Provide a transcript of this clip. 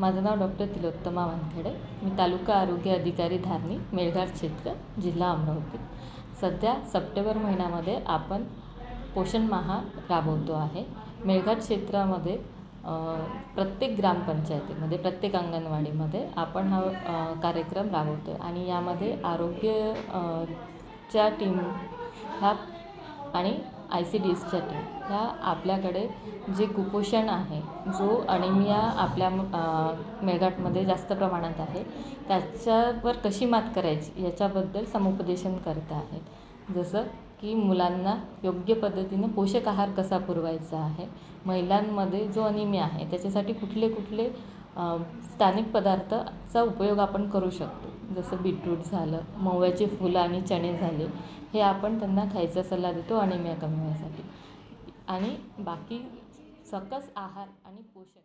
माझं नाव डॉक्टर तिलोत्तमा वानखेडे. मी तालुका आरोग्य अधिकारी धारणी, मेळघाट क्षेत्र, जिल्हा अमरावती. सध्या सप्टेंबर महिन्यामध्ये आपण पोषण माह राबवतो आहे. मेळघाट क्षेत्रामध्ये प्रत्येक ग्रामपंचायतीमध्ये, प्रत्येक अंगणवाडीमध्ये आपण हा कार्यक्रम राबवतो आहे. आणि यामध्ये आरोग्य च्या टीम ह्या आणि ICDSच्या टीम ह्या आपल्याकडे जे कुपोषण आहे, जो अनिमिया आपल्या मेळघाटमध्ये जास्त प्रमाणात आहे, त्याच्यावर कशी मात करायची याच्याबद्दल समुपदेशन करत आहेत. जसं की मुलांना योग्य पद्धतीनं पोषक आहार कसा पुरवायचा आहे, महिलांमध्ये जो अनिमिया आहे त्याच्यासाठी कुठले कुठले स्थानिक पदार्थाचा उपयोग आपण करू शकतो. जसं बीटरूट झालं, मोव्याचे फुलं आणि चणे झाले, हे आपण त्यांना खायचा सल्ला देतो अनिमिया कमी होण्यासाठी. आणि बाकी सकस आहार आणि पोषण